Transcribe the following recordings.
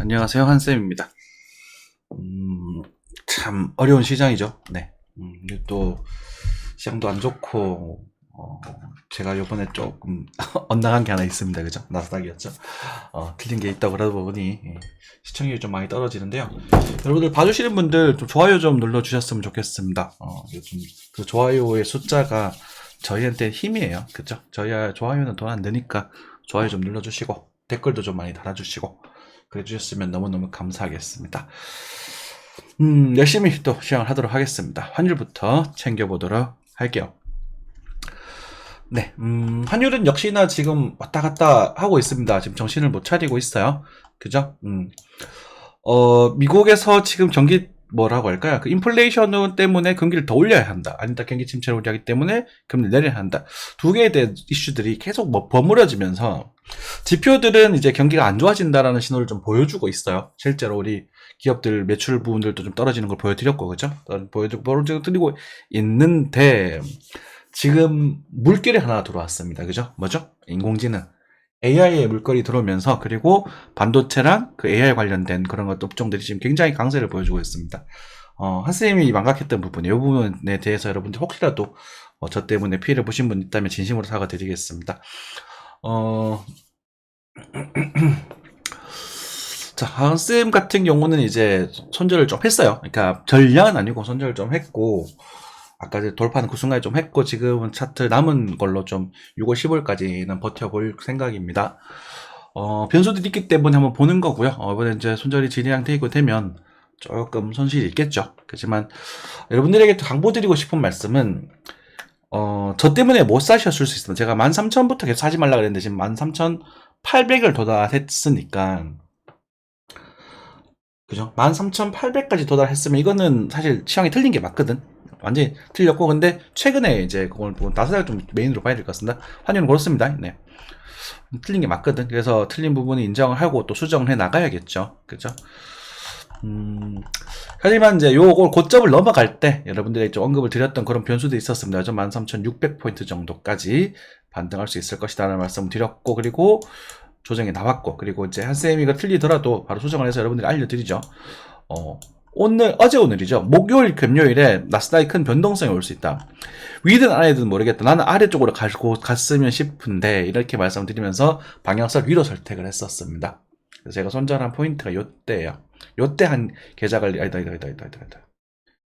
안녕하세요. 한쌤입니다. 참 어려운 시장이죠. 네. 이게 또 시장도 안 좋고 제가 요번에 조금 엇나간 게 하나 있습니다. 그죠? 나스닥이었죠. 틀린 게 있다고 그러다 보니 시청률이 좀 많이 떨어지는데요. 여러분들 봐주시는 분들 좀 좋아요 좀 눌러주셨으면 좋겠습니다. 요즘 그 좋아요의 숫자가 저희한테 힘이에요. 그죠? 저희 좋아요는 돈 안 드니까 좋아요 좀 눌러주시고 댓글도 좀 많이 달아주시고 그래 주셨으면 너무너무 감사하겠습니다. 열심히 또 시작을 하도록 하겠습니다. 환율부터 챙겨보도록 할게요. 네, 환율은 역시나 지금 왔다 갔다 하고 있습니다. 지금 정신을 못 차리고 있어요. 그죠? 미국에서 지금 경기 뭐라고 할까요? 그 인플레이션 때문에 경기를 더 올려야 한다. 아니다 경기 침체를 우려하기 때문에 금리 내려야 한다. 두 개에 대한 이슈들이 계속 버무려지면서 지표들은 이제 경기가 안 좋아진다라는 신호를 좀 보여주고 있어요. 실제로 우리 기업들 매출 부분들도 좀 떨어지는 걸 보여드렸고, 그죠? 보여드리고 있는데 지금 물결이 하나 들어왔습니다. 그죠? 뭐죠? 인공지능. AI의 물결이 들어오면서 그리고 반도체랑 그 AI 관련된 그런 것 업종들이 지금 굉장히 강세를 보여주고 있습니다. 한쌤이 망각했던 부분, 이 부분에 대해서 여러분들 혹시라도 저 때문에 피해를 보신 분 있다면 진심으로 사과드리겠습니다. 자, 한쌤 같은 경우는 이제 손절을 좀 했어요. 그러니까 전량은 아니고 손절을 좀 했고, 아까 이제 돌파는 그 순간에 좀 했고, 지금은 차트 남은 걸로 좀 6월 15일까지는 버텨볼 생각입니다. 변수들이 있기 때문에 한번 보는 거고요. 이번에 이제 손절이 진행 되면 조금 손실이 있겠죠. 그렇지만 여러분들에게 강조드리고 싶은 말씀은 저 때문에 못 사셨을 수 있습니다. 제가 13,000부터 계속 사지 말라 그랬는데 지금 13,800을 도달했으니까 그죠? 13,800까지 도달했으면 이거는 사실 취향이 틀린 게 맞거든. 완전히 틀렸고 근데 최근에 이제 그걸 나스닥을 좀 메인으로 봐야 될 것 같습니다. 환율은 그렇습니다. 네. 틀린 게 맞거든. 그래서 틀린 부분은 인정을 하고 또 수정을 해 나가야겠죠. 그죠? 하지만 이제 요걸 고점을 넘어갈 때 여러분들이 좀 언급을 드렸던 그런 변수도 있었습니다. 13,600포인트 정도까지 반등할 수 있을 것이다라는 말씀을 드렸고 그리고 조정이 나왔고 그리고 이제 한쌤이 이거 틀리더라도 바로 수정을 해서 여러분들이 알려드리죠. 어제 오늘이죠. 목요일, 금요일에 나스닥이 큰 변동성이 올 수 있다. 위든 아래든 모르겠다. 나는 아래쪽으로 갔으면 싶은데 이렇게 말씀드리면서 방향성 위로 선택을 했었습니다. 그래서 제가 손절한 포인트가 요때예요. 요때 한 계좌 관리 아니다.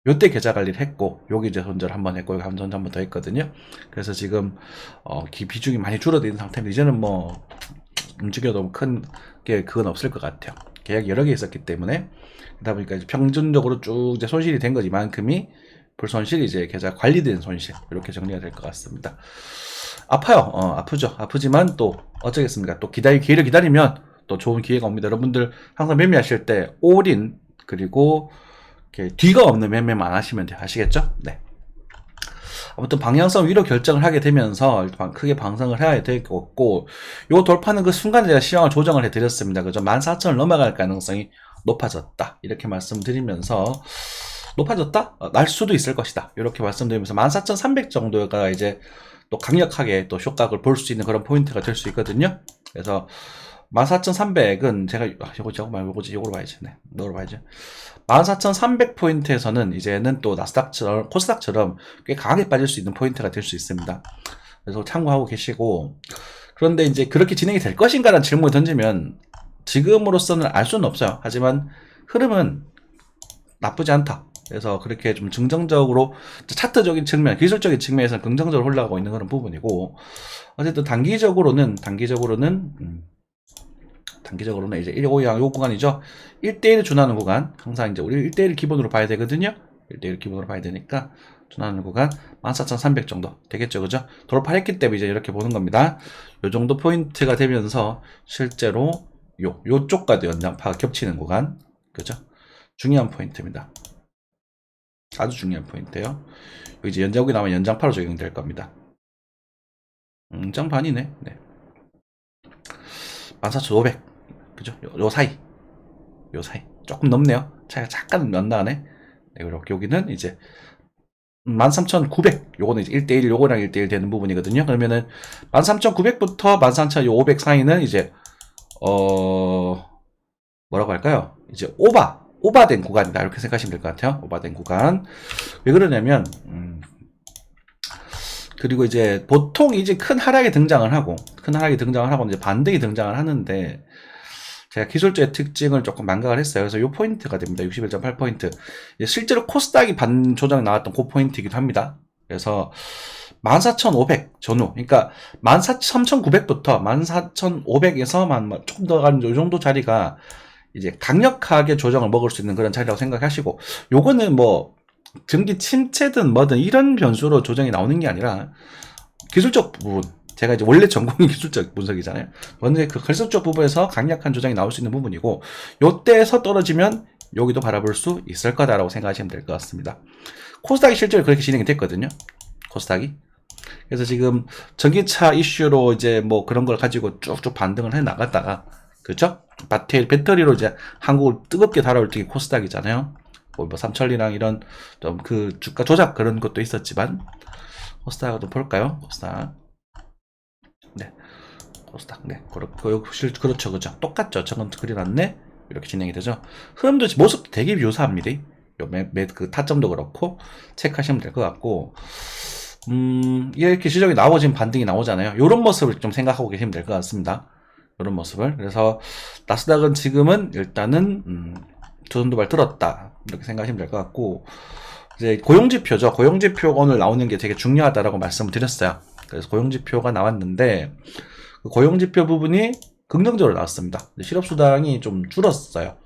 요때 계좌 관리를 했고 여기 이제 손절 한번 했고 여기 손절 한번 더 했거든요. 그래서 지금 비중이 많이 줄어든 상태입니다. 이제는 뭐 움직여도 큰 게 그건 없을 것 같아요. 계약이 여러 개 있었기 때문에 그러다 보니까 이제 평균적으로 쭉 이제 손실이 된 거지 이만큼이 불손실이 이제 계좌 관리된 손실 이렇게 정리가 될 것 같습니다. 아파요. 아프죠. 아프지만 또 어쩌겠습니까? 또 기회를 기다리면 또 좋은 기회가 옵니다. 여러분들 항상 매매하실 때 올인 그리고 이렇게 뒤가 없는 매매만 하시면 돼요. 아시겠죠? 네. 아무튼 방향성 위로 결정을 하게 되면서 크게 방송을 해야 되겠고 요 돌파는 그 순간에 제가 시황을 조정을 해드렸습니다. 그죠? 14,000을 넘어갈 가능성이 높아졌다. 이렇게 말씀드리면서 높아졌다? 날 수도 있을 것이다. 이렇게 말씀드리면서 14,300 정도가 이제 또 강력하게 또 쇼각을 볼 수 있는 그런 포인트가 될 수 있거든요. 그래서 14,300은 제가 이거 말고 이거로 봐야지. 네, 이거로 봐야지. 14,300포인트에서는 이제는 또 나스닥처럼 코스닥처럼 꽤 강하게 빠질 수 있는 포인트가 될 수 있습니다. 그래서 참고하고 계시고 그런데 이제 그렇게 진행이 될 것인가라는 질문을 던지면 지금으로서는 알 수는 없어요. 하지만 흐름은 나쁘지 않다. 그래서 그렇게 좀 긍정적으로 차트적인 측면, 기술적인 측면에서는 긍정적으로 올라가고 있는 그런 부분이고 어쨌든 단기적으로는 이제 152양 요 구간이죠. 1대1 준하는 구간. 항상 이제 우리 1대1 기본으로 봐야 되거든요. 1대1 기본으로 봐야 되니까 준하는 구간 14,300 정도 되겠죠. 그죠? 돌파했기 때문에 이제 이렇게 보는 겁니다. 요 정도 포인트가 되면서 실제로 요쪽과도 연장파가 겹치는 구간. 그죠? 중요한 포인트입니다. 아주 중요한 포인트예요. 여기 이제 연장이 나오면 연장파로 적용될 겁니다. 연장반이네. 네. 14,500. 그죠? 요 사이. 조금 넘네요. 차이가 잠깐 연나네. 네, 그리고 여기는 이제 13,900. 요거는 이제 1대1, 요거랑 1대1 되는 부분이거든요. 그러면은 13,900부터 13,500 사이는 이제 뭐라고 할까요? 이제 오바된 구간이다. 이렇게 생각하시면 될 것 같아요. 오바된 구간. 왜 그러냐면, 그리고 이제 보통 이제 큰 하락이 등장을 하고 이제 반등이 등장을 하는데, 제가 기술적인 특징을 조금 망각을 했어요. 그래서 이 포인트가 됩니다. 61.8포인트. 실제로 코스닥이 반 조정이 나왔던 그 포인트이기도 합니다. 그래서 14,500 전후, 그러니까 13,900부터 14,500에서 조금 더 가는 이 정도 자리가 이제 강력하게 조정을 먹을 수 있는 그런 자리라고 생각하시고, 요거는 뭐 증기 침체든 뭐든 이런 변수로 조정이 나오는 게 아니라 기술적 부분, 제가 이제 원래 전공이 기술적 분석이잖아요. 먼저 그 기술적 부분에서 강력한 조정이 나올 수 있는 부분이고, 요때에서 떨어지면 여기도 바라볼 수 있을 거다라고 생각하시면 될 것 같습니다. 코스닥이 실제로 그렇게 진행이 됐거든요. 코스닥이. 그래서 지금 전기차 이슈로 이제 뭐 그런 걸 가지고 쭉쭉 반등을 해 나갔다가, 그렇죠? 배터리로 이제 한국을 뜨겁게 달아올 때 코스닥이잖아요. 뭐 삼천리랑 이런 좀 그 주가 조작 그런 것도 있었지만, 코스닥을 좀 볼까요? 코스닥. 네. 코스닥. 네. 그렇죠. 그죠. 똑같죠. 저건 그려놨네. 이렇게 진행이 되죠. 흐름도 모습도 되게 유사합니다. 그 타점도 그렇고, 체크하시면 될 것 같고, 이렇게 시적이 나오고 지금 반등이 나오잖아요. 요런 모습을 좀 생각하고 계시면 될 것 같습니다. 요런 모습을. 그래서, 나스닥은 지금은 일단은, 조선도발 들었다. 이렇게 생각하시면 될 것 같고, 이제 고용지표죠. 고용지표 오늘 나오는 게 되게 중요하다라고 말씀을 드렸어요. 그래서 고용지표가 나왔는데, 그 고용지표 부분이 긍정적으로 나왔습니다. 실업수당이 좀 줄었어요.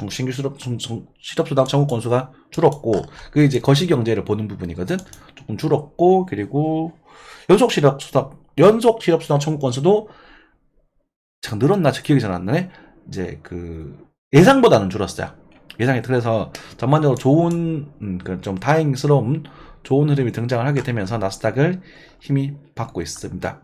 신규 실업수당 청구 건수가 줄었고, 그게 이제 거시경제를 보는 부분이거든. 조금 줄었고, 그리고 연속 실업수당 청구 건수도 잠깐 늘었나? 제 기억이 잘 안 나네. 이제 그 예상보다는 줄었어요. 예상이. 그래서 전반적으로 좋은, 좀 다행스러운 좋은 흐름이 등장을 하게 되면서 나스닥을 힘이 받고 있습니다.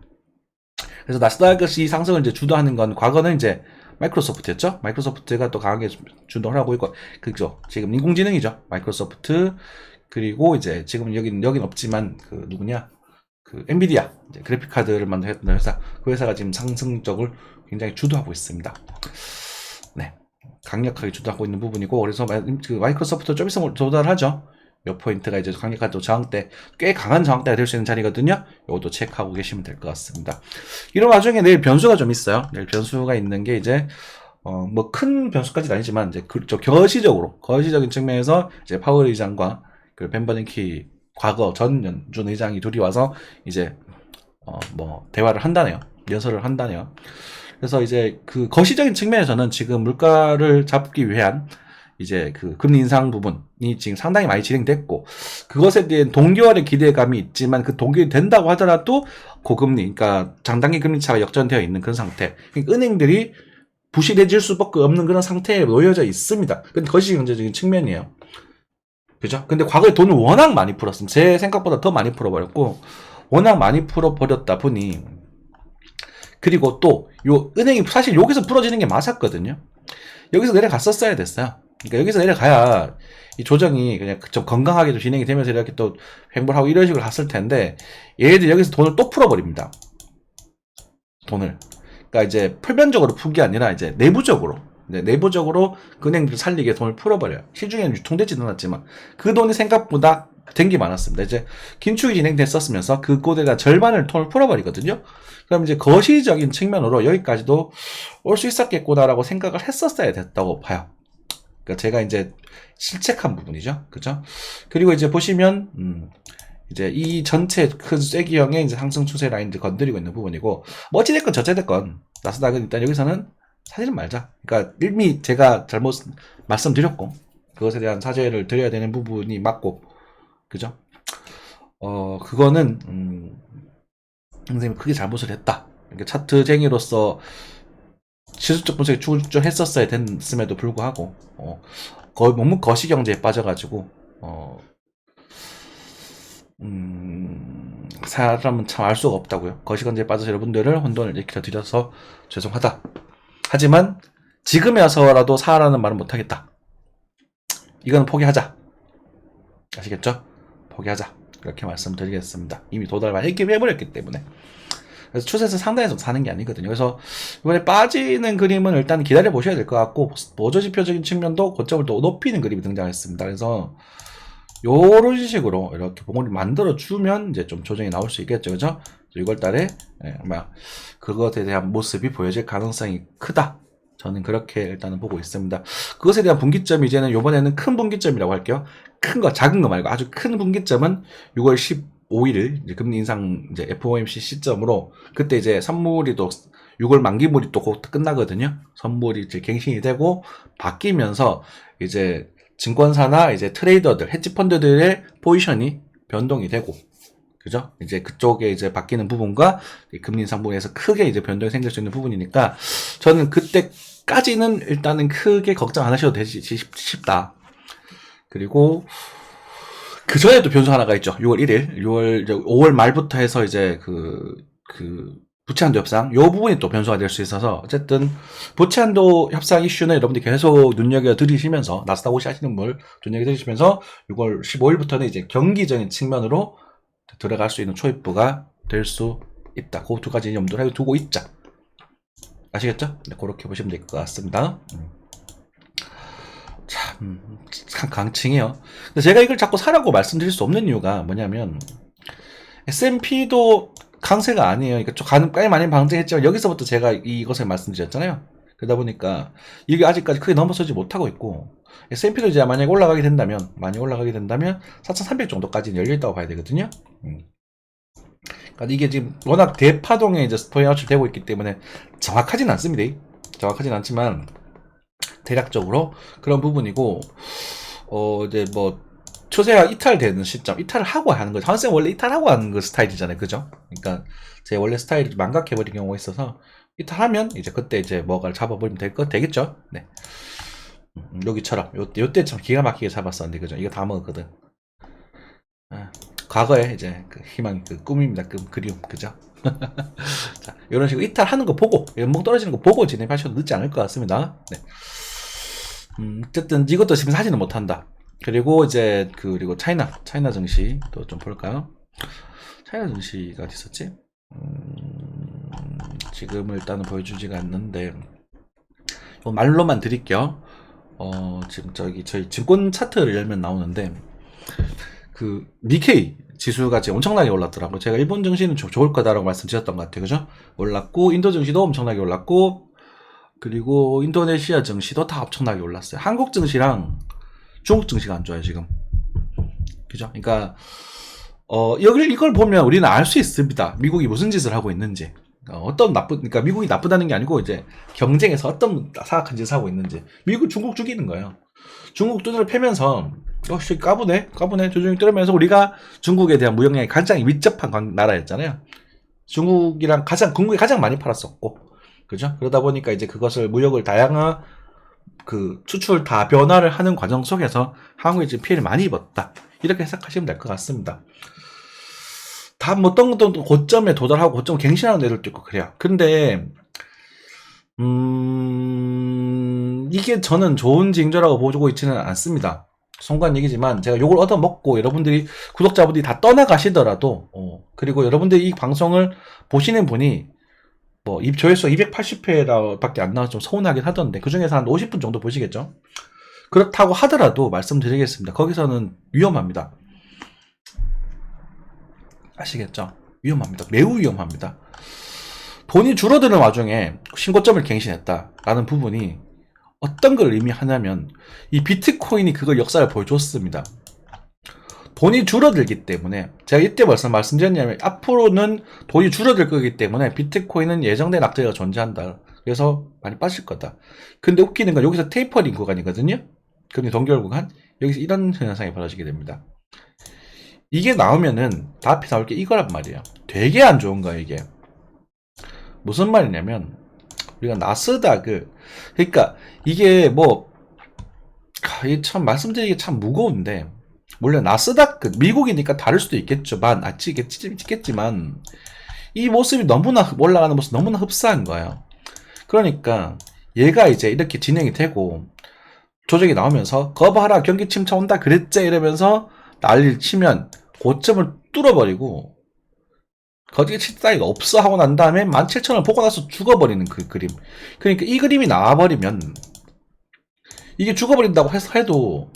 그래서 나스닥이 상승을 이제 주도하는 건 과거는 이제 마이크로소프트였죠. 마이크로소프트가 또 강하게 주도를 하고 있고, 그죠. 지금 인공지능이죠. 마이크로소프트. 그리고 이제 지금 여긴 없지만 그 누구냐? 그 엔비디아, 이제 그래픽 카드를 만드는 회사. 그 회사가 지금 상승적을 굉장히 주도하고 있습니다. 네. 강력하게 주도하고 있는 부분이고, 그래서 그 마이크로소프트 좀 있으면 조달하죠. 몇 포인트가 이제 강력한 또 저항대, 꽤 강한 저항대가 될 수 있는 자리거든요. 이것도 체크하고 계시면 될 것 같습니다. 이런 와중에 내일 변수가 좀 있어요. 내일 변수가 있는 게 이제, 뭐 큰 변수까지는 아니지만, 이제 거시적인 측면에서 이제 파월 의장과 그 벤 버냉키 과거 전 연준 의장이 둘이 와서 이제, 뭐 대화를 한다네요. 연설을 한다네요. 그래서 이제 그 거시적인 측면에서는 지금 물가를 잡기 위한 이제 그 금리 인상 부분이 지금 상당히 많이 진행됐고, 그것에 대한 동기화의 기대감이 있지만 그 동기화 된다고 하더라도 고금리, 그러니까 장단기 금리 차가 역전되어 있는 그런 상태. 그러니까 은행들이 부실해질 수밖에 없는 그런 상태에 놓여져 있습니다. 근데 그것이 경제적인 측면이에요. 그죠? 근데 과거에 돈을 워낙 많이 풀었습니다. 제 생각보다 더 많이 풀어버렸고, 워낙 많이 풀어버렸다 보니, 그리고 또 요 은행이 사실 여기서 풀어지는 게 맞았거든요. 여기서 내려갔었어야 됐어요. 그러니까 여기서 내려가야 이 조정이 그냥 좀 건강하게 좀 진행이 되면서 이렇게 또 횡보하고 이런 식으로 갔을 텐데, 얘들 여기서 돈을 또 풀어버립니다. 돈을. 그러니까 이제 표면적으로 푼 게 아니라 이제 내부적으로 은행들 살리기 위해 돈을 풀어버려요. 시중에는 유통되지는 않았지만 그 돈이 생각보다 된 게 많았습니다. 이제 긴축이 진행됐었으면서 그 꼴에 대한 절반을 돈을 풀어버리거든요. 그럼 이제 거시적인 측면으로 여기까지도 올 수 있었겠구나라고 생각을 했었어야 됐다고 봐요. 그러니까 제가 이제 실책한 부분이죠. 그죠? 그리고 이제 보시면, 이제 이 전체 큰 쐐기형의 이제 상승 추세 라인들 건드리고 있는 부분이고, 뭐 어찌됐건 저찌됐건, 나스닥은 일단 여기서는 사지는 말자. 그러니까 이미 제가 잘못 말씀드렸고, 그것에 대한 사죄를 드려야 되는 부분이 맞고, 그죠? 그거는, 선생님이 크게 잘못을 했다. 그러니까 차트쟁이로서 지수적 분석에 출중했었어야 됐음에도 불구하고, 거의 너무 거시경제에 빠져가지고, 사람은 참 알 수가 없다고요. 거시경제에 빠져서 여러분들을 혼돈을 일으켜 드려서 죄송하다. 하지만 지금에 와서라도 사라는 말은 못하겠다. 이건 포기하자. 아시겠죠? 포기하자. 이렇게 말씀드리겠습니다. 이미 도달만 해결해버렸기 때문에. 그래서 추세에서 상단에서 사는 게 아니거든요. 그래서 이번에 빠지는 그림은 일단 기다려 보셔야 될 것 같고, 보조지표적인 측면도 고점을 또 높이는 그림이 등장했습니다. 그래서 요런 식으로 이렇게 봉우리 만들어 주면 이제 좀 조정이 나올 수 있겠죠. 그죠? 6월 달에 아마 그것에 대한 모습이 보여질 가능성이 크다. 저는 그렇게 일단은 보고 있습니다. 그것에 대한 분기점이 이제는 요번에는 큰 분기점이라고 할게요. 큰 거, 작은 거 말고 아주 큰 분기점은 6월 15일 이제 금리 인상 이제 FOMC 시점으로, 그때 이제 선물이 또 6월 만기물이 또 곧 끝나거든요. 선물이 이제 갱신이 되고 바뀌면서 이제 증권사나 이제 트레이더들, 헤지펀드들의 포지션이 변동이 되고, 그죠? 이제 그쪽에 이제 바뀌는 부분과 금리 인상 부분에서 크게 이제 변동이 생길 수 있는 부분이니까, 저는 그때까지는 일단은 크게 걱정 안 하셔도 되지 싶다. 그리고 그 전에 또 변수 하나가 있죠. 6월 1일, 5월 말부터 해서 이제 부채한도 협상, 요 부분이 또 변수가 될 수 있어서, 어쨌든 부채한도 협상 이슈는 여러분들이 계속 눈여겨 들이시면서, 나스닥 오시 하시는 분 눈여겨 들이시면서 6월 15일부터는 이제 경기적인 측면으로 들어갈 수 있는 초입부가 될 수 있다. 그 두 가지 염두를 두고 있자. 아시겠죠? 네, 그렇게 보시면 될 것 같습니다. 참 강칭이에요. 제가 이걸 자꾸 사라고 말씀드릴 수 없는 이유가 뭐냐면, S&P도 강세가 아니에요. 그러니까 꽤 많이 방증했지만 여기서부터 제가 이것을 말씀드렸잖아요. 그러다 보니까 이게 아직까지 크게 넘어서지 못하고 있고, S&P도 이제 만약에 올라가게 된다면 4,300 정도까지는 열려있다고 봐야 되거든요. 그러니까 이게 지금 워낙 대파동에 이제 스포이 아웃이 되고 있기 때문에 정확하진 않습니다. 정확하진 않지만 대략적으로 그런 부분이고, 이제 뭐 추세가 이탈되는 시점, 이탈을 하고 하는 거죠. 한쌤 원래 이탈하고 하는 그 스타일이잖아요. 그죠? 그러니까 제 원래 스타일이 망각해버린 경우가 있어서, 이탈하면 이제 그때 이제 뭐가 잡아버리면 되겠죠? 네. 여기처럼, 요때처럼 기가 막히게 잡았었는데, 그죠? 이거 다 먹었거든. 과거에 이제 그 희망, 그 꿈입니다. 그리움. 그죠? 자, 이런 식으로 이탈하는 거 보고, 연봉 떨어지는 거 보고 진입하셔도 늦지 않을 것 같습니다. 네. 어쨌든 이것도 지금 사지는 못한다. 그리고 이제 그리고 차이나 증시도 좀 볼까요? 차이나 증시가 어디 있었지? 지금 일단은 보여주지가 않는데, 말로만 드릴게요. 지금 저희 증권 차트를 열면 나오는데, 그 니케이 지수가 지금 엄청나게 올랐더라고요. 제가 일본 증시는 좋을 거다라고 말씀드렸던 것 같아요. 그죠? 올랐고, 인도 증시도 엄청나게 올랐고, 그리고 인도네시아 증시도 다 엄청나게 올랐어요. 한국 증시랑 중국 증시가 안 좋아요, 지금. 그죠? 그러니까 이걸 보면 우리는 알 수 있습니다. 미국이 무슨 짓을 하고 있는지. 그러니까 미국이 나쁘다는 게 아니고, 이제 경쟁에서 어떤 사악한 짓을 하고 있는지. 미국, 중국 죽이는 거예요. 중국 두드려 패면서, 까부네, 조종이 떨면서 우리가 중국에 대한 무역량이 가장 밀접한 나라였잖아요. 중국이랑 중국이 가장 많이 팔았었고, 그죠? 그러다 보니까 이제 그것을 무역을 다양한 수출 다 변화를 하는 과정 속에서 한국이 지금 피해를 많이 입었다. 이렇게 해석하시면 될 것 같습니다. 다 어떤 것도 고점에 도달하고 고점 갱신하는 애들도 있고 그래요. 근데 이게 저는 좋은 징조라고 보고 있지는 않습니다. 송구한 얘기지만, 제가 요걸 얻어먹고 여러분들이, 구독자분들이 다 떠나가시더라도, 그리고 여러분들이 이 방송을 보시는 분이 뭐 조회수 280회밖에 안 나와서 좀 서운하긴 하던데, 그 중에서 한 50분 정도 보시겠죠? 그렇다고 하더라도 말씀드리겠습니다. 거기서는 위험합니다. 아시겠죠? 위험합니다. 매우 위험합니다. 돈이 줄어드는 와중에 신고점을 갱신했다라는 부분이 어떤 걸 의미하냐면, 이 비트코인이 그걸 역사를 보여줬습니다. 돈이 줄어들기 때문에, 제가 이때 벌써 말씀드렸냐면, 앞으로는 돈이 줄어들 거기 때문에 비트코인은 예정된 악재가 존재한다. 그래서 많이 빠질 거다. 근데 웃기는 건 여기서 테이퍼링 구간이거든요. 근데 동결 구간, 여기서 이런 현상이 벌어지게 됩니다. 이게 나오면은 다 앞에 나올 게 이거란 말이에요. 되게 안 좋은 거예요, 이게. 무슨 말이냐면, 우리가 나스닥을, 그러니까 이게 이게 참 말씀드리기 참 무거운데, 물론 나스닥, 미국이니까 다를 수도 있겠지만, 이 모습이 너무나, 올라가는 모습이 너무나 흡사한 거예요. 그러니까 얘가 이제 이렇게 진행이 되고 조정이 나오면서, 거봐라 경기 침체 온다 그랬지 이러면서 난리를 치면 고점을 뚫어버리고, 거기에 칠 따위가 없어 하고 난 다음에 17,000을 보고 나서 죽어버리는 그 그림. 그러니까 이 그림이 나와버리면 이게 죽어버린다고 해도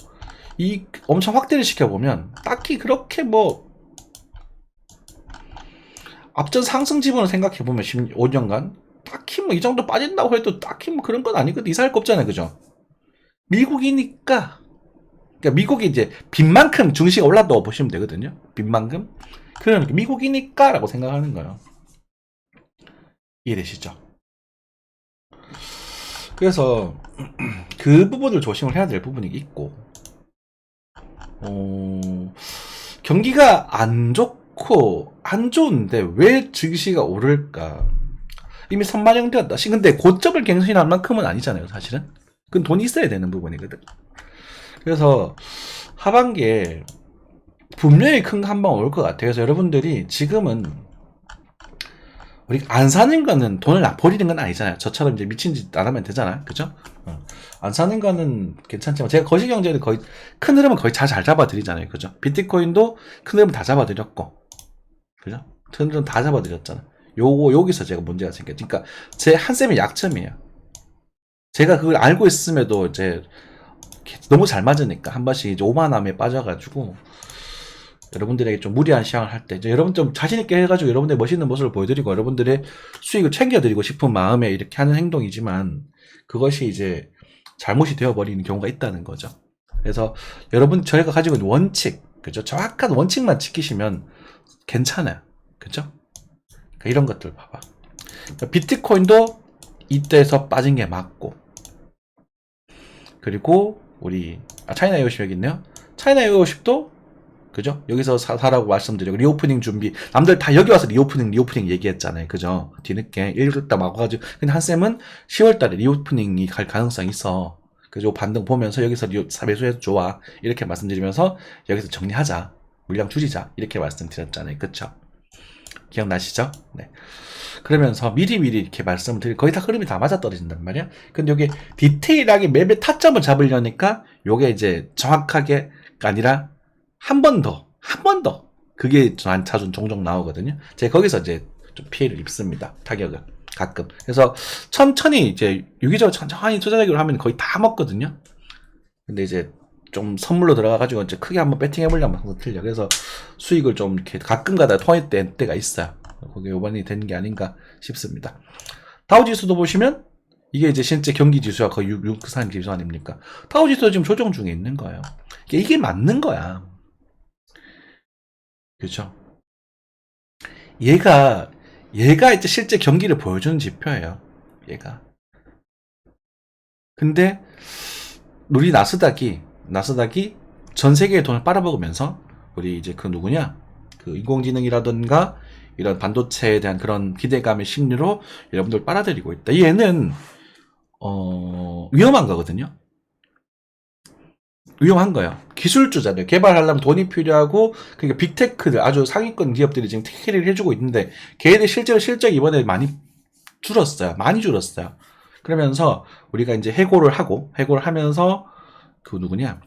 이 엄청 확대를 시켜보면 딱히 그렇게 뭐 앞전 상승 지분을 생각해보면 15년간 딱히 뭐 이 정도 빠진다고 해도 딱히 뭐 그런 건 아니거든. 이상할 거 없잖아요. 그죠? 미국이니까 그러니까 미국이 이제 빈만큼 증시가 올랐다고 보시면 되거든요. 빈만큼. 그러니까 미국이니까 라고 생각하는 거예요. 이해되시죠? 그래서 그 부분을 조심을 해야 될 부분이 있고 경기가 안 좋고 안 좋은데 왜 증시가 오를까? 이미 선반영되었다. 근데 고점을 갱신할 만큼은 아니잖아요, 사실은. 그건 돈이 있어야 되는 부분이거든. 그래서 하반기에 분명히 큰 한 방 올 것 같아요. 그래서 여러분들이 지금은 우리 안 사는 거는 돈을 버리는 건 아니잖아요. 저처럼 이제 미친 짓 안 하면 되잖아요. 그죠? 안 사는 거는 괜찮지만 제가 거시경제는 거의 큰 흐름은 거의 잘 잡아드리잖아요. 그죠? 비트코인도 큰 흐름 다 잡아드렸고, 그죠? 큰 흐름 다 잡아드렸잖아. 여기서 제가 문제가 생겼죠. 그러니까 제 한 쌤의 약점이에요. 제가 그걸 알고 있음에도 이제 너무 잘 맞으니까 한 번씩 이제 오만함에 빠져가지고 여러분들에게 좀 무리한 시향을 할 때 여러분 좀 자신있게 해가지고 여러분들의 멋있는 모습을 보여드리고 여러분들의 수익을 챙겨드리고 싶은 마음에 이렇게 하는 행동이지만 그것이 이제 잘못이 되어버리는 경우가 있다는 거죠. 그래서 여러분 저희가 가지고 있는 원칙, 그죠? 정확한 원칙만 지키시면 괜찮아요. 그죠? 그러니까 이런 것들 봐봐. 그러니까 비트코인도 이때에서 빠진 게 맞고, 그리고 우리 차이나 에어십 여기 있네요. 차이나 에어십도 그죠? 여기서 사라고 말씀드리고 리오프닝 준비 남들 다 여기 와서 리오프닝 얘기했잖아요. 그죠? 뒤늦게 읽었다 막 와가지고 근데 한쌤은 10월달에 리오프닝이 갈 가능성이 있어. 그죠? 반등 보면서 여기서 매수해도 좋아 이렇게 말씀드리면서 여기서 정리하자, 물량 줄이자 이렇게 말씀드렸잖아요. 그쵸? 기억나시죠? 네. 그러면서 미리 이렇게 말씀을 드리고 거의 다 흐름이 다 맞아떨어진단 말이야. 근데 이게 디테일하게 맵의 타점을 잡으려니까 요게 이제 정확하게 아니라 한 번 더 그게 자주 종종 나오거든요. 제가 거기서 이제 좀 피해를 입습니다. 타격을 가끔. 그래서 천천히 이제 유기적으로 천천히 투자자기로 하면 거의 다 먹거든요. 근데 이제 좀 선물로 들어가가지고 이제 크게 한번 배팅 해보려면 항상 틀려. 그래서 수익을 좀 이렇게 가끔가다 통했을 때가 있어요. 그게 요번이 된 게 아닌가 싶습니다. 다우지수도 보시면 이게 이제 실제 경기지수와 거의 유사한 지수 아닙니까? 다우지수도 지금 조정 중에 있는 거예요. 이게 맞는 거야. 그렇죠? 얘가 이제 실제 경기를 보여주는 지표예요. 얘가. 근데 우리 나스닥이 전 세계의 돈을 빨아먹으면서 우리 이제 그 누구냐? 그 인공지능이라든가 이런 반도체에 대한 그런 기대감의 심리로 여러분들 빨아들이고 있다. 얘는 위험한 거거든요. 위험한 거예요. 기술주잖아요. 개발하려면 돈이 필요하고, 그러니까 빅테크들, 아주 상위권 기업들이 지금 캐리를 해주고 있는데, 걔네들 실제로 실적이 이번에 많이 줄었어요. 많이 줄었어요. 그러면서 우리가 이제 해고를 하면서, 그 누구냐?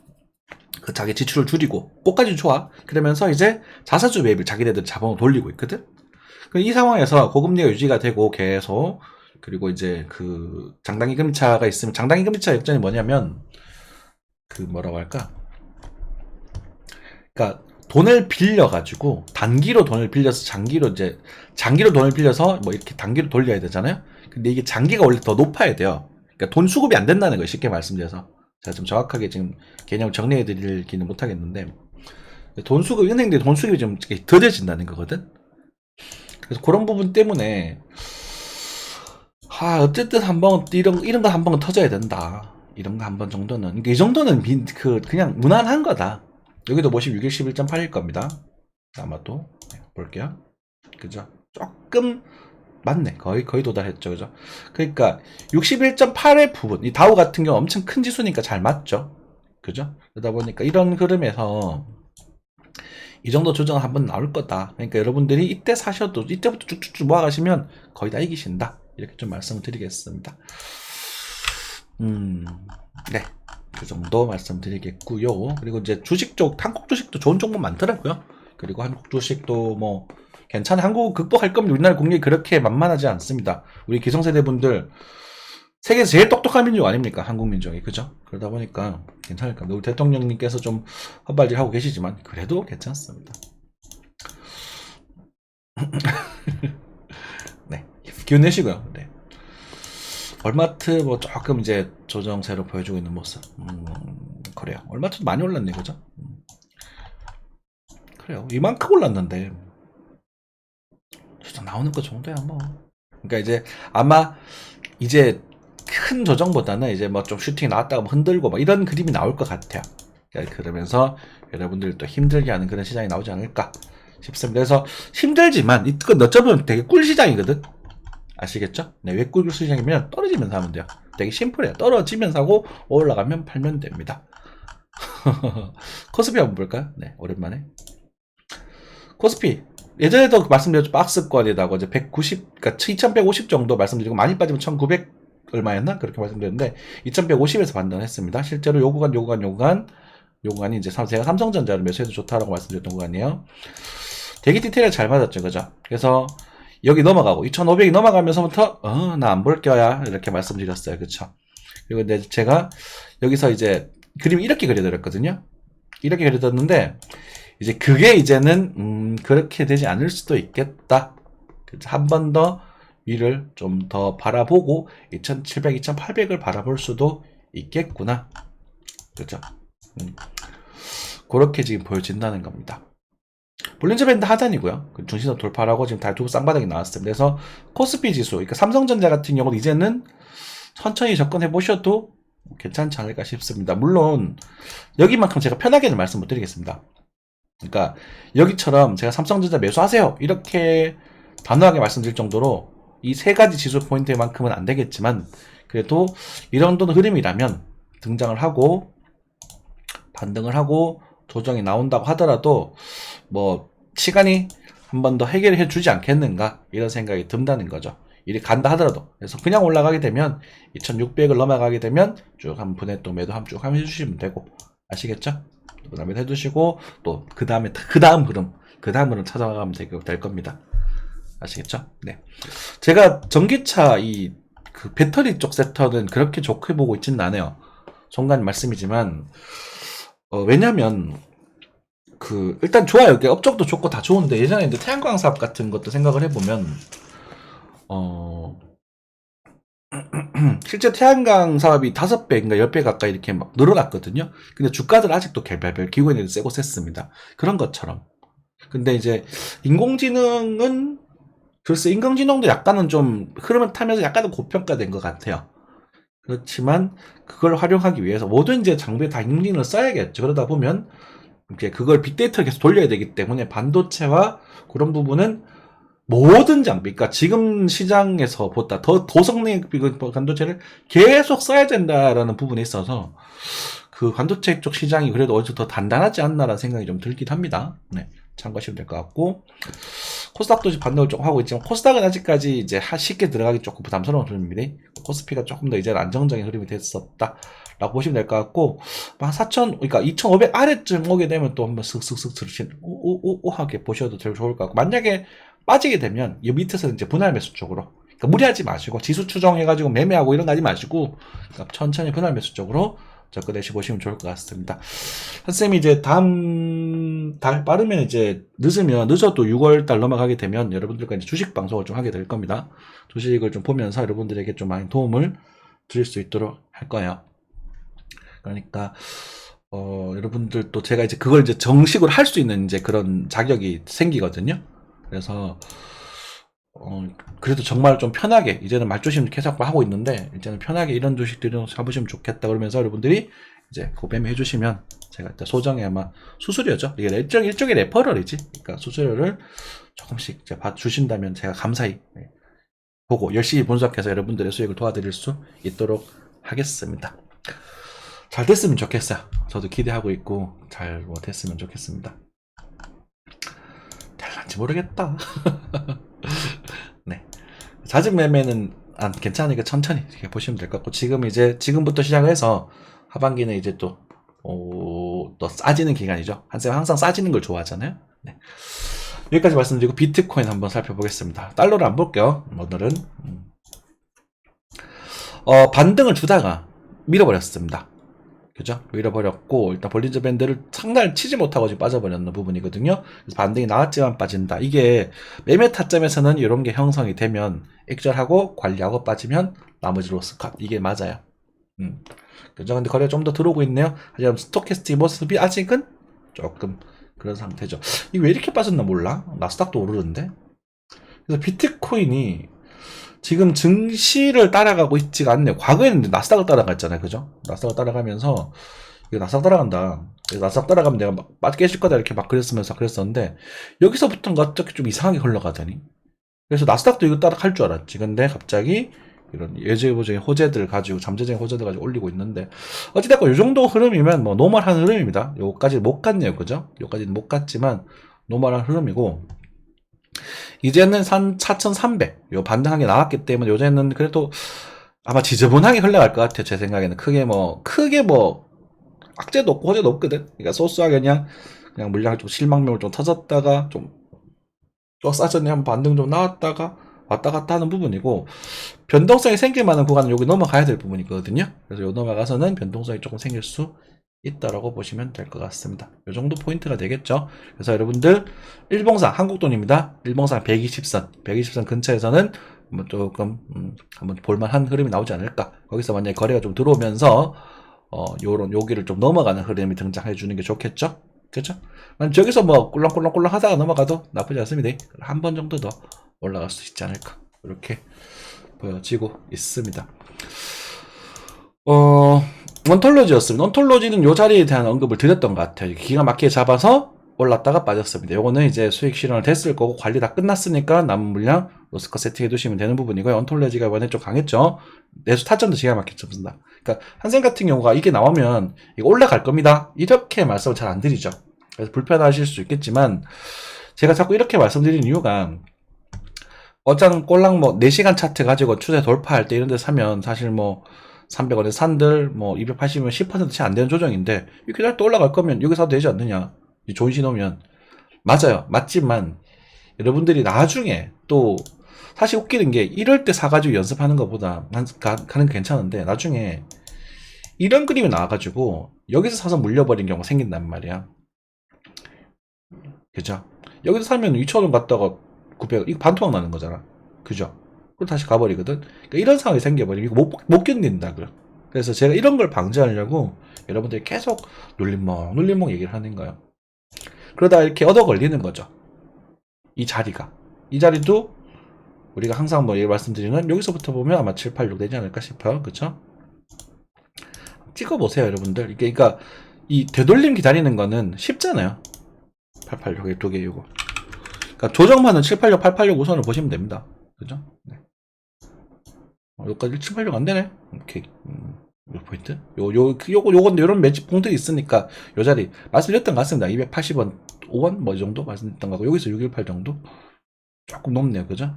그 자기 지출을 줄이고, 꽃까지 좋아. 그러면서 이제 자사주 매입을 자기네들 자본을 돌리고 있거든? 이 상황에서 고금리가 유지가 되고 계속, 그리고 이제 그 장단기 금리차가 있으면, 장단기 금리차 역전이 뭐냐면, 그 뭐라고 할까? 그러니까 돈을 빌려가지고 단기로 돈을 빌려서 장기로 돈을 빌려서 뭐 이렇게 단기로 돌려야 되잖아요. 근데 이게 장기가 원래 더 높아야 돼요. 그러니까 돈 수급이 안 된다는 거예요. 쉽게 말씀드려서 제가 좀 정확하게 지금 개념을 정리해드리기는 못하겠는데 돈 수급 은행들이 돈 수급이 좀 더뎌진다는 거거든. 그래서 그런 부분 때문에 어쨌든 한 번 이런 거 한 번은 터져야 된다. 이런 거 한 번 정도는. 그러니까 이 정도는 그냥 무난한 거다. 여기도 보시면 61.8일 겁니다. 아마도. 네, 볼게요. 그죠? 조금, 맞네. 거의 도달했죠. 그죠? 그러니까 61.8의 부분. 이 다우 같은 경우 엄청 큰 지수니까 잘 맞죠? 그죠? 그러다 보니까 이런 흐름에서 이 정도 조정은 한번 나올 거다. 그러니까 여러분들이 이때 사셔도 이때부터 쭉쭉쭉 모아가시면 거의 다 이기신다. 이렇게 좀 말씀을 드리겠습니다. 네. 그 정도 말씀드리겠고요. 그리고 이제 주식 쪽, 한국 주식도 좋은 종목 많더라고요. 그리고 한국 주식도 뭐 괜찮아. 한국 극복할 겁니다. 우리나라 국력이 그렇게 만만하지 않습니다. 우리 기성세대 분들 세계에서 제일 똑똑한 민족 아닙니까? 한국 민족이. 그죠? 그러다 보니까 괜찮을 겁니다. 우리 대통령님께서 좀 헛발질하고 계시지만 그래도 괜찮습니다. 네. 기운 내시고요. 네. 얼마트 뭐 조금 이제 조정세로 보여주고 있는 모습. 그래요. 얼마트도 많이 올랐네. 그죠? 그래요. 이만큼 올랐는데 조정 나오는 거 정도야 뭐. 그러니까 이제 아마 이제 큰 조정보다는 이제 뭐 좀 슈팅 나왔다가 뭐 흔들고 뭐 이런 그림이 나올 것 같아요. 그러면서 여러분들 또 힘들게 하는 그런 시장이 나오지 않을까 싶습니다. 그래서 힘들지만 이건 어쩌면 되게 꿀 시장이거든. 아시겠죠? 네, 왜 꿀 시장이면 떨어지면서 하면 돼요. 되게 심플해요. 떨어지면서 하고 올라가면 팔면 됩니다. 코스피 한번 볼까요? 네, 오랜만에. 코스피 예전에도 말씀드렸죠. 박스권에다가 이제 190, 그러니까 2150 정도 말씀드리고 많이 빠지면 1900 얼마였나? 그렇게 말씀드렸는데 2150에서 반등했습니다. 실제로 요 구간이 이제 제가 삼성전자를 매수해도 좋다라고 말씀드렸던 구간이에요. 되게 디테일하게 잘 맞았죠. 그죠? 그래서 여기 넘어가고 2500이 넘어가면서부터 나 안 볼 거야 이렇게 말씀드렸어요. 그쵸? 그리고 근데 제가 여기서 이제 그림 이렇게 그려드렸거든요. 이렇게 그려드렸는데 이제 그게 이제는 그렇게 되지 않을 수도 있겠다. 한 번 더 위를 좀 더 바라보고 2700, 2800을 바라볼 수도 있겠구나. 그죠? 그렇게 지금 보여진다는 겁니다. 볼린저 밴드 하단이고요. 중심선 돌파라고 지금 다 두 쌍바닥이 나왔습니다. 그래서 코스피 지수, 그러니까 삼성전자 같은 경우는 이제는 천천히 접근해 보셔도 괜찮지 않을까 싶습니다. 물론 여기만큼 제가 편하게는 말씀 못 드리겠습니다. 그러니까 여기처럼 제가 삼성전자 매수하세요 이렇게 단호하게 말씀드릴 정도로 이 세 가지 지수 포인트만큼은 안 되겠지만 그래도 이런 흐름이라면 등장을 하고 반등을 하고 조정이 나온다고 하더라도 뭐 시간이 한 번 더 해결해 주지 않겠는가 이런 생각이 든다는 거죠. 일이 간다 하더라도. 그래서 그냥 올라가게 되면 2600을 넘어가게 되면 쭉 한 분에 또 매도 한 쭉 하면 해주시면 되고 아시겠죠? 그 다음에 해주시고 또 그 다음 흐름 찾아가면 될 겁니다. 아시겠죠? 네. 제가 전기차 그 배터리 쪽 섹터는 그렇게 좋게 보고 있지는 않아요. 정관 말씀이지만 왜냐면 일단 좋아요. 업적도 좋고 다 좋은데 예전에 이제 태양광 사업 같은 것도 생각을 해보면 실제 태양광 사업이 5배인가 10배 가까이 이렇게 막 늘어났거든요. 근데 주가들 아직도 개발별 기관에도 세고 셌습니다. 그런 것처럼. 근데 이제 인공지능은 글쎄 인공지능도 약간은 좀 흐름을 타면서 약간은 고평가된 것 같아요. 그렇지만 그걸 활용하기 위해서 모든 이제 장비에 다 인공지능을 써야겠죠. 그러다 보면 이렇게 그걸 빅데이터를 계속 돌려야 되기 때문에 반도체와 그런 부분은 모든 장비, 그러니까 지금 시장에서 보다 더 고성능 반도체를 계속 써야 된다라는 부분에 있어서 그 반도체 쪽 시장이 그래도 어디서 더 단단하지 않나라는 생각이 좀 들긴 합니다. 네, 참고하시면 될 것 같고 코스닥도 반등을 조금 하고 있지만 코스닥은 아직까지 이제 쉽게 들어가기 조금 부담스러운 흐름입니다. 코스피가 조금 더 이제 안정적인 흐름이 됐었다라고 보시면 될 것 같고 한 4,000, 그러니까 2,500 아래쯤 오게 되면 또 한번 슥슥슥 오하게 보셔도 제일 좋을 것 같고 만약에 빠지게 되면 이 밑에서 이제 분할 매수 쪽으로 그러니까 무리하지 마시고 지수 추정해가지고 매매하고 이런 거 하지 마시고 그러니까 천천히 분할 매수 쪽으로 접근해시 보시면 좋을 것 같습니다. 선생님이 이제 다음 달 빠르면 이제 늦어도 6월달 넘어가게 되면 여러분들과 이제 주식 방송을 좀 하게 될 겁니다. 주식을 좀 보면서 여러분들에게 좀 많이 도움을 드릴 수 있도록 할 거예요. 그러니까 여러분들도 제가 이제 그걸 이제 정식으로 할 수 있는 이제 그런 자격이 생기거든요. 그래서 그래도 정말 좀 편하게 이제는 말조심 계속 하고 있는데 이제는 편하게 이런 주식들을 잡으시면 좋겠다 그러면서 여러분들이 이제 고매매 해주시면 제가 일단 소정에 아마 수수료죠. 이게 일종의 레퍼럴이지. 그러니까 수수료를 조금씩 이제 주신다면 제가 감사히 보고 열심히 분석해서 여러분들의 수익을 도와드릴 수 있도록 하겠습니다. 잘 됐으면 좋겠어요. 저도 기대하고 있고 잘 됐으면 좋겠습니다. 될란지 모르겠다. 네. 잦은 매매는 괜찮으니까 천천히 이렇게 보시면 될 것 같고 지금부터 시작해서 하반기는 이제 또 싸지는 기간이죠. 항상 싸지는 걸 좋아하잖아요. 네. 여기까지 말씀드리고 비트코인 한번 살펴보겠습니다. 달러를 안 볼게요. 오늘은 반등을 주다가 밀어버렸습니다. 그죠? 밀어버렸고 일단 볼린저 밴드를 상단을 치지 못하고 지금 빠져버렸는 부분이거든요. 그래서 반등이 나왔지만 빠진다. 이게 매매 타점에서는 이런 게 형성이 되면 액절하고 관리하고 빠지면 나머지 로스컷 이게 맞아요. 그죠? 근데 거래가 좀 더 들어오고 있네요. 하지만 스토캐스틱 모습이 아직은 조금 그런 상태죠. 이게 왜 이렇게 빠졌나 몰라? 나스닥도 오르는데. 그래서 비트코인이 지금 증시를 따라가고 있지가 않네요. 과거에는 나스닥을 따라갔잖아요. 그죠? 나스닥을 따라가면서, 이거 나스닥 따라간다. 나스닥 따라가면 내가 막 깨질 거다. 이렇게 막 그랬었는데, 여기서부터인가 어떻게 좀 이상하게 흘러가더니. 그래서 나스닥도 이거 따라갈 줄 알았지. 근데 갑자기 이런 예제보적인 호재들 가지고, 잠재적인 호재들 가지고 올리고 있는데, 어찌됐건 이 정도 흐름이면 뭐 노멀한 흐름입니다. 요까지 못 갔네요. 그죠? 요까지는 못 갔지만, 노멀한 흐름이고, 이제는 4,300 요 반등한 게 나왔기 때문에 요새는 그래도 아마 지저분하게 흘러갈 것 같아요. 제 생각에는 크게 뭐 악재도 없고 호재도 없거든. 그러니까 소소하게 그냥 물량을 좀 실망명을 좀 터졌다가 좀 싸졌네 한 반등 좀 나왔다가 왔다 갔다 하는 부분이고, 변동성이 생길 만한 구간은 여기 넘어가야 될 부분이거든요. 그래서 요 넘어가서는 변동성이 조금 생길 수 있다라고 보시면 될 것 같습니다. 이 정도 포인트가 되겠죠. 그래서 여러분들 일봉상 한국돈입니다. 일봉상 120선 근처에서는 한번 조금 한번 볼만한 흐름이 나오지 않을까. 거기서 만약에 거래가 좀 들어오면서 여기를 좀 넘어가는 흐름이 등장해 주는 게 좋겠죠. 그렇죠? 저기서 뭐 꿀렁꿀렁 하다가 넘어가도 나쁘지 않습니다. 한 번 정도 더 올라갈 수 있지 않을까. 이렇게 보여지고 있습니다. 원톨로지였습니다. 원톨로지는 이 자리에 대한 언급을 드렸던 것 같아요. 기가 막히게 잡아서 올랐다가 빠졌습니다. 요거는 이제 수익 실현을 됐을 거고 관리 다 끝났으니까 남은 물량 로스컷 세팅해 두시면 되는 부분이고요. 원톨로지가 이번에 좀 강했죠. 내수 타점도 기가 막히게 잡습니다. 그러니까 한생 같은 경우가 이게 나오면 이거 올라갈 겁니다. 이렇게 말씀을 잘 안 드리죠. 그래서 불편하실 수 있겠지만 제가 자꾸 이렇게 말씀드리는 이유가 어장 꼴랑 뭐 4시간 차트 가지고 추세 돌파할 때 이런 데 사면 사실 뭐 300원에 산들 뭐 280이면 10% 채 안 되는 조정인데 이렇게 잘 또 올라갈 거면 여기 사도 되지 않느냐. 좋은 신호면 맞아요. 맞지만 여러분들이 나중에 또 사실 웃기는 게 이럴 때 사가지고 연습하는 것보다 가는 게 괜찮은데 나중에 이런 그림이 나와가지고 여기서 사서 물려버린 경우가 생긴단 말이야. 그죠? 여기서 사면 2,000원 갔다가 900원 이거 반토막 나는 거잖아. 그죠? 그럼 다시 가버리거든. 그러니까 이런 상황이 생겨버리면 이거 못 견딘다. 그래서 제가 이런 걸 방지하려고 여러분들이 계속 눌림목 얘기를 하는 거예요. 그러다 이렇게 얻어 걸리는 거죠. 이 자리도 우리가 항상 뭐 말씀드리는 여기서부터 보면 아마 7, 8, 6 되지 않을까 싶어요. 그쵸? 찍어보세요, 여러분들. 이게, 그러니까 이 되돌림 기다리는 거는 쉽잖아요. 886에 두 개 이거. 그러니까 조정만은 786, 886 우선을 보시면 됩니다. 그죠? 네. 여기까지 786 안 되네. 오케이. 요 포인트? 요건 요런 매집 봉들이 있으니까 요 자리 말씀드렸던 것 같습니다. 280원, 5원 뭐 이 정도 말씀드렸던 거고 여기서 618 정도 조금 높네요. 그죠?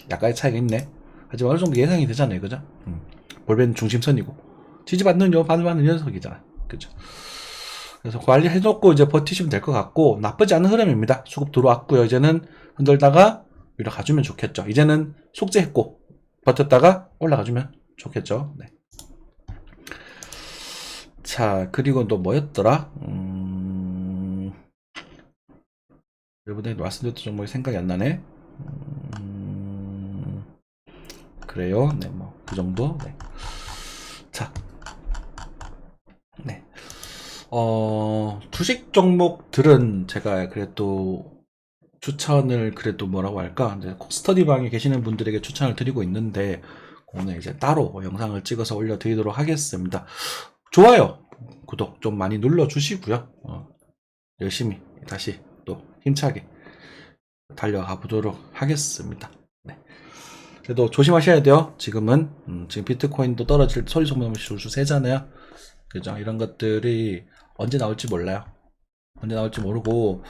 약간의 차이가 있네. 하지만 어느 정도 예상이 되잖아요. 그죠? 볼벤 중심선이고 지지받는 반응받는 녀석이잖아. 그죠? 그래서 관리해놓고 이제 버티시면 될 것 같고 나쁘지 않은 흐름입니다. 수급 들어왔고요. 이제는 흔들다가 위로 가주면 좋겠죠. 이제는 속죄했고 버텼다가 올라가주면 좋겠죠. 네. 자, 그리고 또 뭐였더라? 여러분들이 말씀드렸던 종목이 생각이 안 나네. 그래요. 네, 뭐 그 정도. 네. 자, 네. 주식 종목들은 제가 그래도 추천을 그래도 뭐라고 할까? 이제 스터디방에 계시는 분들에게 추천을 드리고 있는데 오늘 이제 따로 영상을 찍어서 올려드리도록 하겠습니다. 좋아요, 구독 좀 많이 눌러주시고요. 열심히 다시 또 힘차게 달려가 보도록 하겠습니다. 네. 그래도 조심하셔야 돼요. 지금 비트코인도 떨어질 소리 소문 줄줄 새잖아요. 그죠? 이런 것들이 언제 나올지 몰라요. 언제 나올지 모르고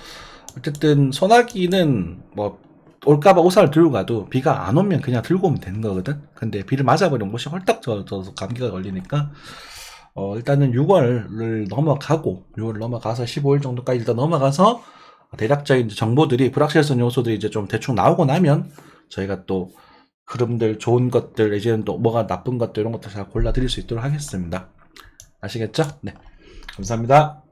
어쨌든 소나기는 뭐 올까봐 우산을 들고 가도 비가 안 오면 그냥 들고 오면 되는 거거든. 근데 비를 맞아버리면 옷이 헐떡 젖어서 감기가 걸리니까 일단은 6월을 넘어가고 6월 넘어가서 15일 정도까지 일단 넘어가서 대략적인 정보들이 불확실성 요소들이 이제 좀 대충 나오고 나면 저희가 또 흐름들 좋은 것들 이제는 또 뭐가 나쁜 것들 이런 것들 잘 골라 드릴 수 있도록 하겠습니다. 아시겠죠? 네. 감사합니다.